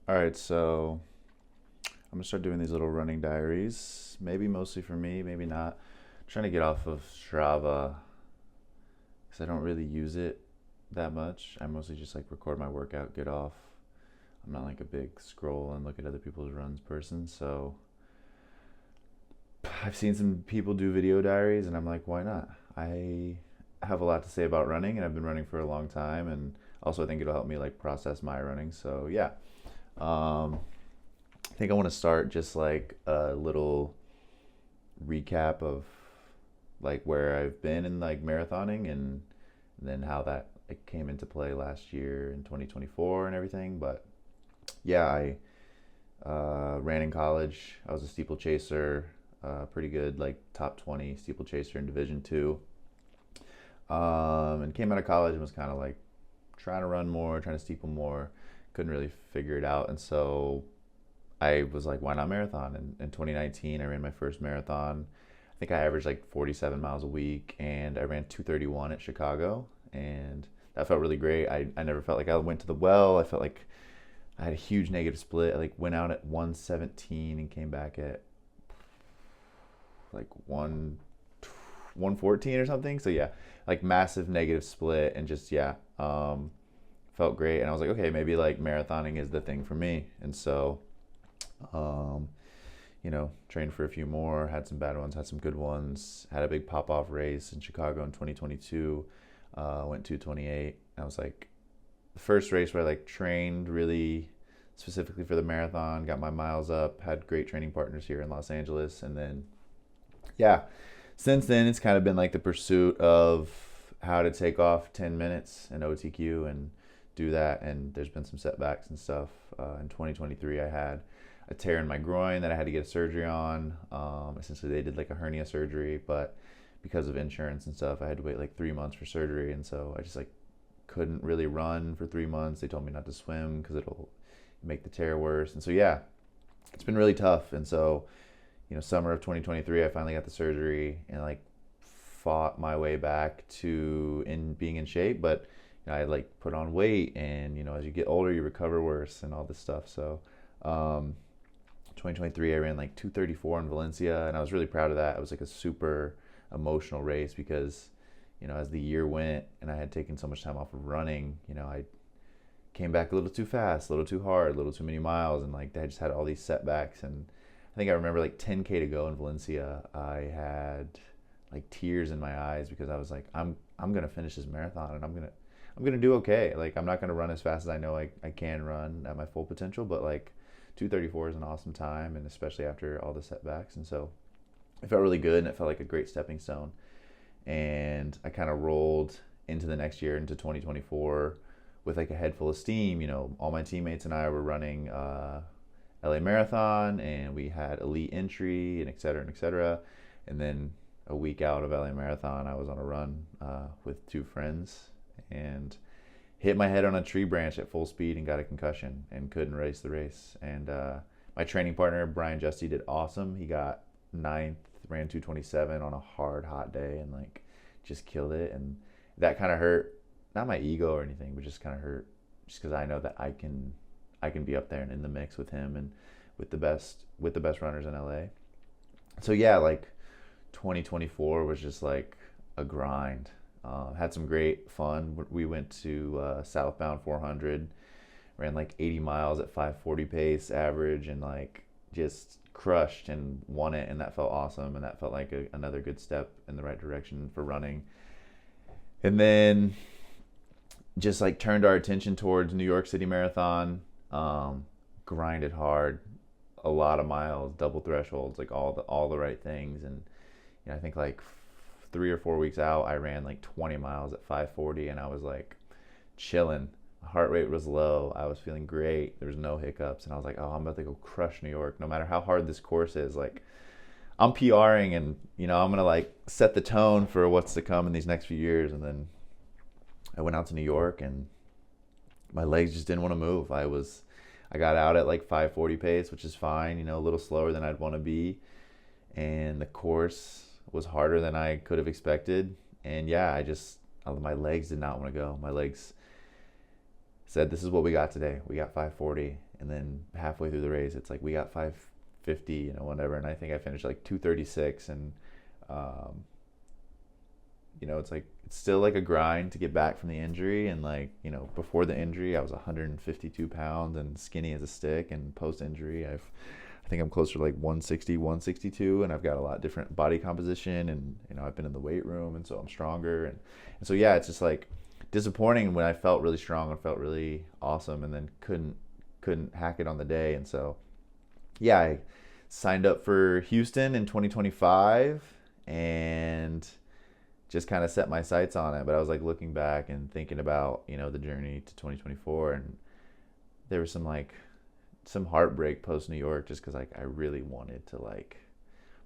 All right, so I'm gonna start doing these little running diaries. Maybe mostly for me, maybe not. I'm trying to get off of Strava because I don't really use it that much. I mostly just like record my workout, get off. I'm not like a big scroll and look at other people's runs person. So I've seen some people do video diaries, and I'm like, why not? I have a lot to say about running, and I've been running for a long time, and also I think it'll help me like process my running. So yeah. Um, I think I want to start just like a little recap of like where I've been in like marathoning and then how that like came into play last year in 2024 and everything. But yeah, I ran in college. I was a steeplechaser, pretty good, like top 20 steeplechaser in Division Two. And came out of college and was kind of like trying to run more, trying to steeple more. Couldn't really figure it out, and so I was like, why not marathon? And in 2019, I ran my first marathon. I think I averaged like 47 miles a week, and I ran 231 at Chicago, and that felt really great. I never felt like I went to the well. I felt like I had a huge negative split. I like went out at 117 and came back at like 114 or something. So yeah, like massive negative split, and just yeah, felt great. And I was like, okay, maybe like marathoning is the thing for me. And so um, trained for a few more, had some bad ones, had some good ones, had a big pop off race in Chicago in 2022, went 228. I was like, the first race where I like trained really specifically for the marathon, got my miles up, had great training partners here in Los Angeles. And then, yeah, since then it's kind of been like the pursuit of how to take off 10 minutes in OTQ and do that. And there's been some setbacks and stuff. In 2023, I had a tear in my groin that I had to get a surgery on. Essentially, they did like a hernia surgery, but because of insurance and stuff, I had to wait like 3 months for surgery, and so I just like couldn't really run for 3 months. They told me not to swim because it'll make the tear worse, and so yeah, it's been really tough. And so summer of 2023, I finally got the surgery and like fought my way back to in being in shape, but I like put on weight, and as you get older, you recover worse and all this stuff. So. Um, 2023 I ran like 234 in Valencia, and I was really proud of that. It was like a super emotional race because as the year went and I had taken so much time off of running, I came back a little too fast, a little too hard, a little too many miles, and like I just had all these setbacks. And I think I remember like 10K to go in Valencia, I had like tears in my eyes because I was like, I'm gonna finish this marathon, and I'm gonna do okay. Like I'm not gonna run as fast as I know I can run at my full potential, but like 234 is an awesome time, and especially after all the setbacks. And so it felt really good, and it felt like a great stepping stone. And I kind of rolled into the next year, into 2024, with like a head full of steam. All my teammates and I were running LA Marathon, and we had elite entry, and et cetera, and et cetera. And then a week out of LA Marathon, I was on a run with two friends and hit my head on a tree branch at full speed and got a concussion and couldn't race the race. And my training partner, Brian Justy, did awesome. He got ninth, ran 227 on a hard, hot day, and like just killed it. And that kind of hurt, not my ego or anything, but just kind of hurt just because I know that I can be up there and in the mix with him and with the best runners in LA. So yeah, like 2024 was just like a grind. Had some great fun. We went to Southbound 400, ran like 80 miles at 540 pace average, and like just crushed and won it. And that felt awesome. And that felt like another good step in the right direction for running. And then just like turned our attention towards New York City Marathon. Grinded hard, a lot of miles, double thresholds, like all the right things. And I think like 3 or 4 weeks out, I ran like 20 miles at 540, and I was like chilling. My heart rate was low. I was feeling great. There was no hiccups, and I was like, oh, I'm about to go crush New York. No matter how hard this course is, like I'm PRing, and I'm gonna like set the tone for what's to come in these next few years. And then I went out to New York, and my legs just didn't want to move. I got out at like 540 pace, which is fine, a little slower than I'd want to be. And the course was harder than I could have expected. And yeah, my legs did not want to go. My legs said, this is what we got today. We got 540. And then halfway through the race, it's like, we got 550, whatever. And I think I finished like 236. And, um, it's like, it's still like a grind to get back from the injury. And like, before the injury, I was 152 pounds and skinny as a stick. And post injury, I think I'm closer to like 160, 162, and I've got a lot different body composition, and I've been in the weight room, and so I'm stronger, and so yeah, it's just like disappointing when I felt really strong and felt really awesome, and then couldn't hack it on the day, and so yeah, I signed up for Houston in 2025, and just kind of set my sights on it. But I was like looking back and thinking about the journey to 2024, and there was some heartbreak post New York, just because like I really wanted to like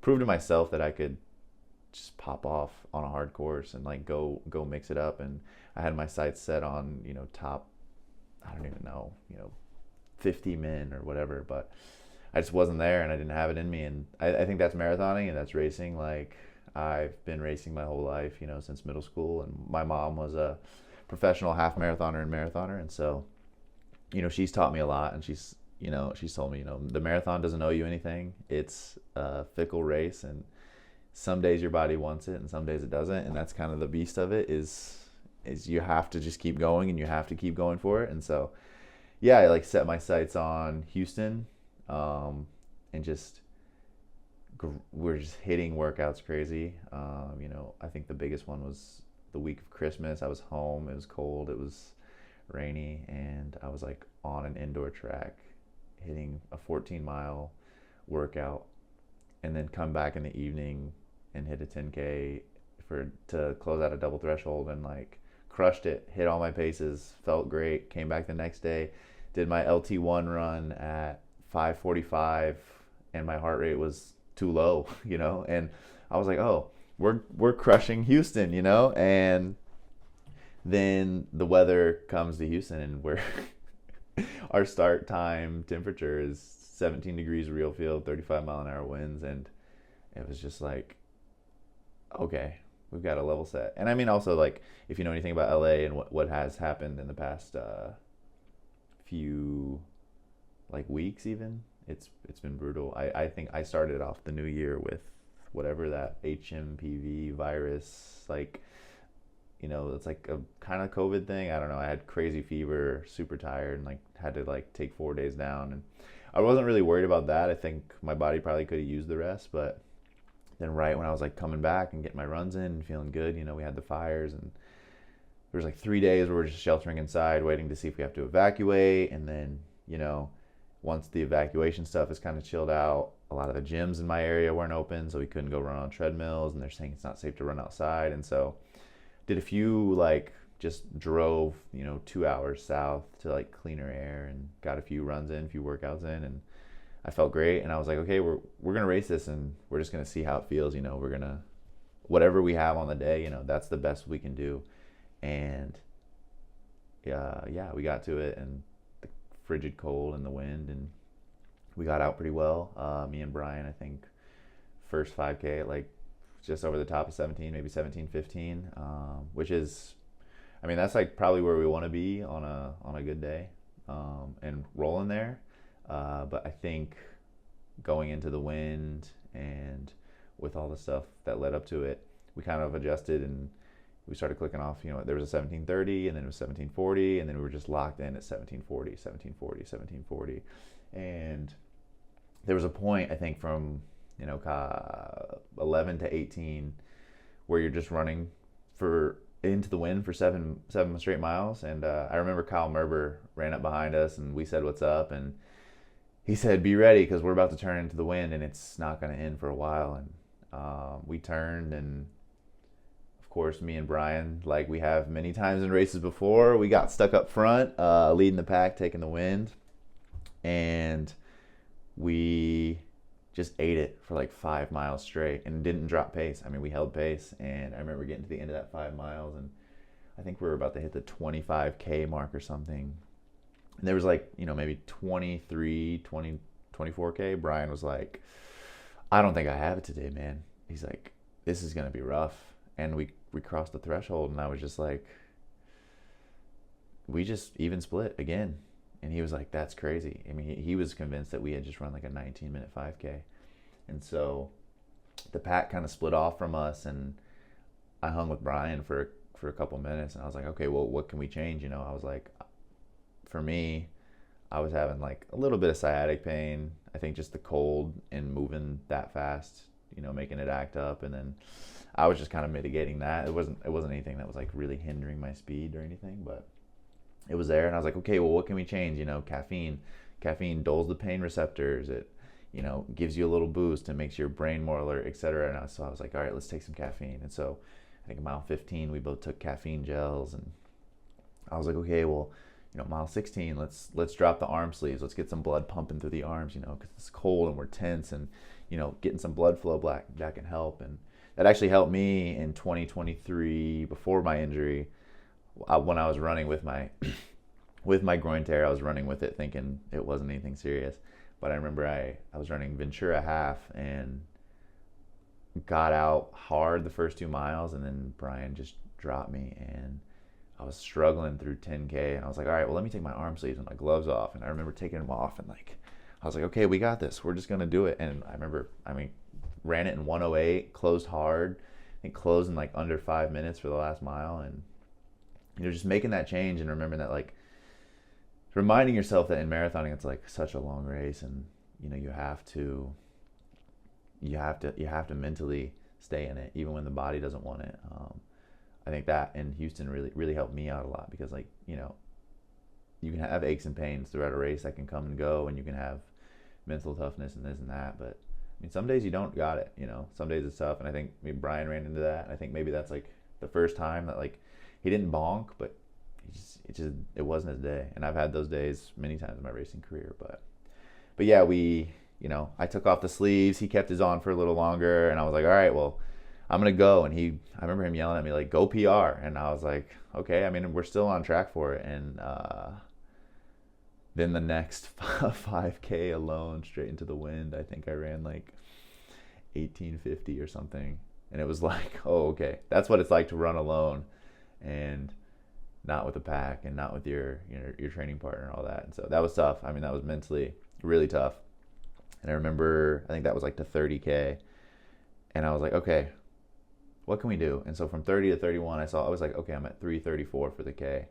prove to myself that I could just pop off on a hard course and like go mix it up. And I had my sights set on top, I don't even know, 50 men or whatever, but I just wasn't there, and I didn't have it in me. And I think that's marathoning, and that's racing. Like, I've been racing my whole life, since middle school, and my mom was a professional half marathoner and marathoner, and so she's taught me a lot. And she's told me, the marathon doesn't owe you anything. It's a fickle race, and some days your body wants it and some days it doesn't. And that's kind of the beast of it, is you have to just keep going, and you have to keep going for it. And so, yeah, I like set my sights on Houston, and just, we're just hitting workouts crazy. I think the biggest one was the week of Christmas. I was home. It was cold. It was rainy, and I was like on an indoor track hitting a 14-mile workout, and then come back in the evening and hit a 10K to close out a double threshold, and like crushed it, hit all my paces, felt great. Came back the next day, did my LT1 run at 5:45, and my heart rate was too low, and I was like, oh, we're crushing Houston, and then the weather comes to Houston, and our start time temperature is 17 degrees real field, 35-mile-an-hour winds, and it was just like, okay, we've got a level set. And I mean, also, like, if you know anything about LA and what has happened in the past few like weeks, even it's been brutal. I think I started off the new year with whatever that HMPV virus, like, it's like a kind of COVID thing. I don't know. I had crazy fever, super tired, and like had to like take 4 days down. And I wasn't really worried about that. I think my body probably could have used the rest. But then right when I was like coming back and getting my runs in and feeling good, we had the fires, and there was like 3 days where we're just sheltering inside, waiting to see if we have to evacuate. And then, once the evacuation stuff is kind of chilled out, a lot of the gyms in my area weren't open, so we couldn't go run on treadmills, and they're saying it's not safe to run outside. And so did a few, like, just drove 2 hours south to like cleaner air, and got a few runs in, a few workouts in, and I felt great. And I was like, okay, we're gonna race this, and we're just gonna see how it feels. We're gonna, whatever we have on the day, that's the best we can do. And yeah, we got to it, and the frigid cold and the wind, and we got out pretty well. Me and Brian, I think, first 5K at like just over the top of 17, maybe 17:15, which is, I mean, that's like probably where we want to be on a good day, and rolling there. But I think going into the wind and with all the stuff that led up to it, we kind of adjusted, and we started clicking off. There was a 17:30, and then it was 17:40, and then we were just locked in at 17:40, 17:40, 17:40, and there was a point, I think, from 11 to 18 where you're just running into the wind for seven straight miles. And I remember Kyle Merber ran up behind us, and we said, what's up? And he said, be ready, because we're about to turn into the wind, and it's not going to end for a while. And we turned, and of course, me and Brian, like we have many times in races before, we got stuck up front, leading the pack, taking the wind, and we just ate it for like 5 miles straight and didn't drop pace. I mean, we held pace, and I remember getting to the end of that 5 miles, and I think we were about to hit the 25K mark or something. And there was like, maybe 23, 20, 24K. Brian was like, I don't think I have it today, man. He's like, this is going to be rough. And we crossed the threshold, and I was just like, we just even split again. And he was like, that's crazy. I mean, he was convinced that we had just run like a 19-minute 5K. And so the pack kind of split off from us, and I hung with Brian for a couple minutes, and I was like, okay, well, what can we change? I was like, for me, I was having like a little bit of sciatic pain. I think just the cold and moving that fast, making it act up, and then I was just kind of mitigating that. It wasn't anything that was like really hindering my speed or anything, but it was there, and I was like, okay, well, what can we change? Caffeine dulls the pain receptors. It gives you a little boost and makes your brain more alert, etc. And so I was like, all right, let's take some caffeine. And so I think mile 15, we both took caffeine gels, and I was like, okay, well, mile 16, let's drop the arm sleeves. Let's get some blood pumping through the arms, because it's cold and we're tense, and getting some blood flow back, that can help. And that actually helped me in 2023 before my injury. When I was running with my groin tear, I was running with it thinking it wasn't anything serious. But I remember I was running Ventura half and got out hard the first 2 miles, and then Brian just dropped me, and I was struggling through 10K, and I was like, all right, well, let me take my arm sleeves and my gloves off. And I remember taking them off, and I was like, okay, we got this. We're just going to do it. And I remember, ran it in 108, closed hard, and closed in like under 5 minutes for the last mile. And, just making that change and remembering that, reminding yourself that in marathoning, it's like such a long race, and, you have to mentally stay in it, even when the body doesn't want it. I think that in Houston really, really helped me out a lot, because you can have aches and pains throughout a race that can come and go, and you can have mental toughness and this and that. But some days you don't got it, some days it's tough. And I think maybe Brian ran into that. I think maybe that's like the first time that he didn't bonk, but it wasn't his day. And I've had those days many times in my racing career, but yeah, I took off the sleeves. He kept his on for a little longer, and I was like, all right, well, I'm going to go. And I remember him yelling at me, like, go PR. And I was like, okay, we're still on track for it. And then the next 5K alone, straight into the wind, I think I ran like 1850 or something. And it was like, oh, okay, that's what it's like to run alone, and not with a pack, and not with your training partner and all that. And so that was tough. That was mentally really tough. And I remember, I think that was like to 30K. And I was like, okay, what can we do? And so from 30 to 31, I was like, okay, I'm at 334 for the K.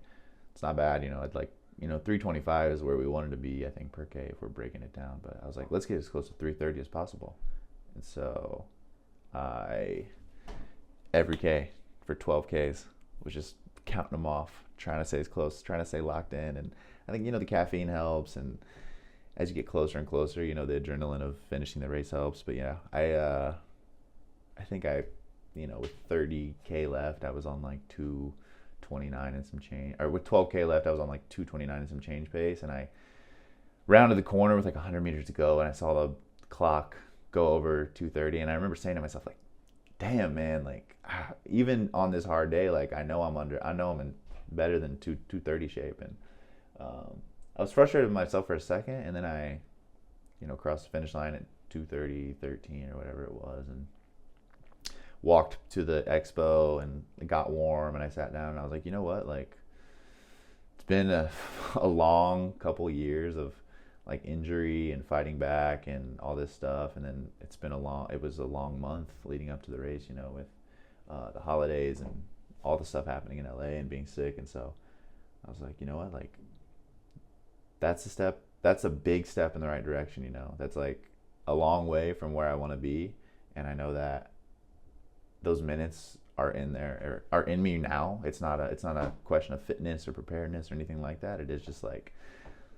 It's not bad, I'd like, 325 is where we wanted to be, I think, per K if we're breaking it down. But I was like, let's get as close to 330 as possible. And so every K for 12Ks was just counting them off, trying to stay as close, trying to stay locked in. And I think, the caffeine helps. And as you get closer and closer, the adrenaline of finishing the race helps. But yeah, I think with 30K left, I was on like 229 and some change. Or with 12K left, I was on like 229 and some change pace. And I rounded the corner with like 100 meters to go, and I saw the clock go over 230. And I remember saying to myself, like, damn, man, even on this hard day, I know I'm in better than 230 shape. And I was frustrated with myself for a second, and then I, crossed the finish line at 2:30:13 or whatever it was, and walked to the expo, and it got warm, and I sat down, and I was like, you know what, it's been a long couple years of injury and fighting back and all this stuff, and then it was a long month leading up to the race, with the holidays and all the stuff happening in LA and being sick. And so I was like, you know what, that's a big step in the right direction. That's a long way from where I want to be, and I know that those minutes are in me now. It's not a question of fitness or preparedness or anything like that. It is just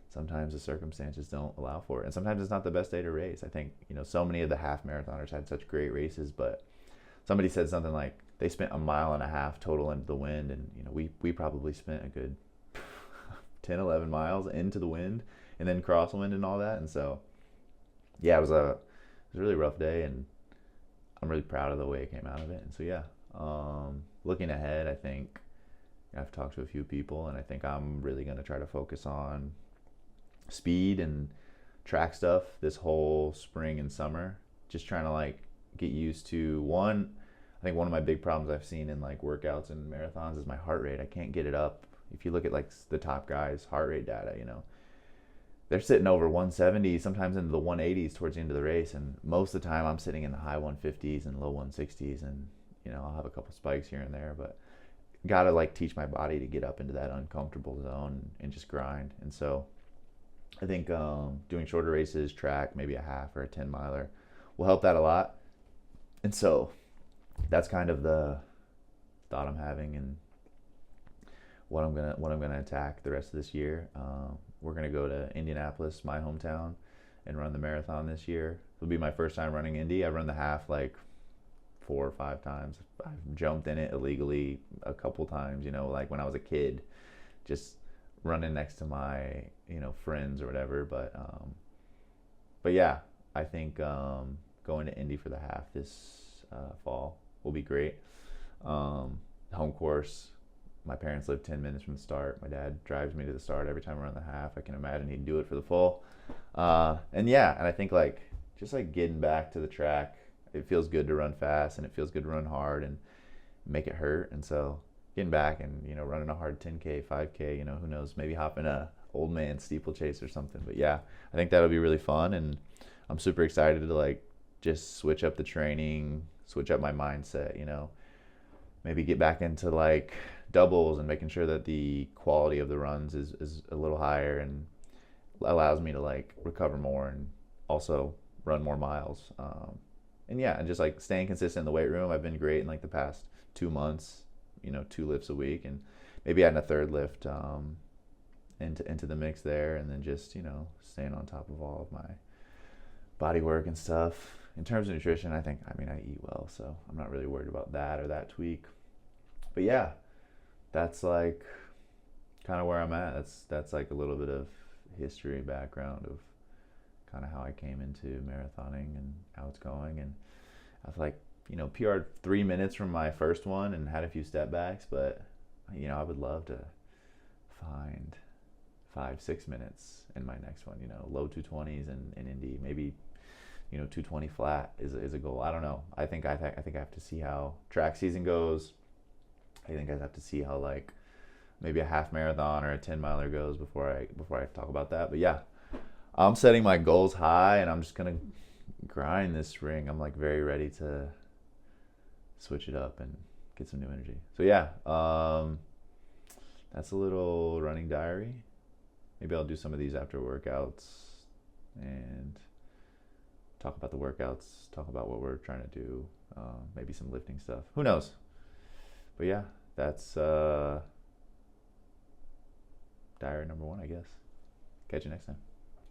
sometimes the circumstances don't allow for it, and sometimes it's not the best day to race. I think so many of the half marathoners had such great races, but somebody said something like they spent 1.5 miles total into the wind, and we probably spent a good 10-11 miles into the wind, and then crosswind and all that. And so yeah, it was a really rough day, and I'm really proud of the way it came out of it. And so yeah, looking ahead, I think I've talked to a few people, and I think I'm really going to try to focus on speed and track stuff this whole spring and summer. Just trying to get used to I think one of my big problems I've seen in workouts and marathons is my heart rate. I can't get it up. If you look at the top guys' heart rate data, they're sitting over 170, sometimes into the 180s towards the end of the race, and most of the time I'm sitting in the high 150s and low 160s, and I'll have a couple spikes here and there, but gotta like teach my body to get up into that uncomfortable zone and just grind. And so I think doing shorter races, track, maybe a half or a 10 miler, will help that a lot. And so that's kind of the thought I'm having, and what I'm gonna attack the rest of this year. We're gonna go to Indianapolis, my hometown, and run the marathon this year. It'll be my first time running Indy. I run the half like 4 or 5 times. I've jumped in it illegally a couple times. Like when I was a kid, just running next to my friends or whatever. But yeah, I think going to Indy for the half this fall will be great. Home course. My parents live 10 minutes from the start. My dad drives me to the start every time I run the half. I can imagine he'd do it for the full. And I think like just like getting back to the track, it feels good to run fast and it feels good to run hard and make it hurt. And so getting back and running a hard 10K, 5K, who knows, maybe hopping a old man steeplechase or something. But yeah, I think that'll be really fun, and I'm super excited to like just switch up the training, switch up my mindset. Maybe get back into like doubles and making sure that the quality of the runs is a little higher and allows me to like recover more and also run more miles. And just like staying consistent in the weight room. I've been great in like the past 2 months, 2 lifts a week, and maybe adding a third lift into the mix there, and then just staying on top of all of my body work and stuff. In terms of nutrition, I eat well, so I'm not really worried about that or that tweak. But yeah, that's like kind of where I'm at. That's like a little bit of history background of kind of how I came into marathoning and how it's going. And I've like PR'd 3 minutes from my first one and had a few step backs, but I would love to find 5-6 minutes in my next one. Low 220s in Indy, maybe 220 flat is a goal. I don't know. I think I have to see how track season goes. I think I have to see how like maybe a half marathon or a 10 miler goes before I talk about that. But yeah, I'm setting my goals high, and I'm just gonna grind this spring. I'm like very ready to switch it up and get some new energy. So yeah, that's a little running diary. Maybe I'll do some of these after workouts and talk about the workouts, talk about what we're trying to do, maybe some lifting stuff. Who knows? But yeah, that's diary number 1, I guess. Catch you next time.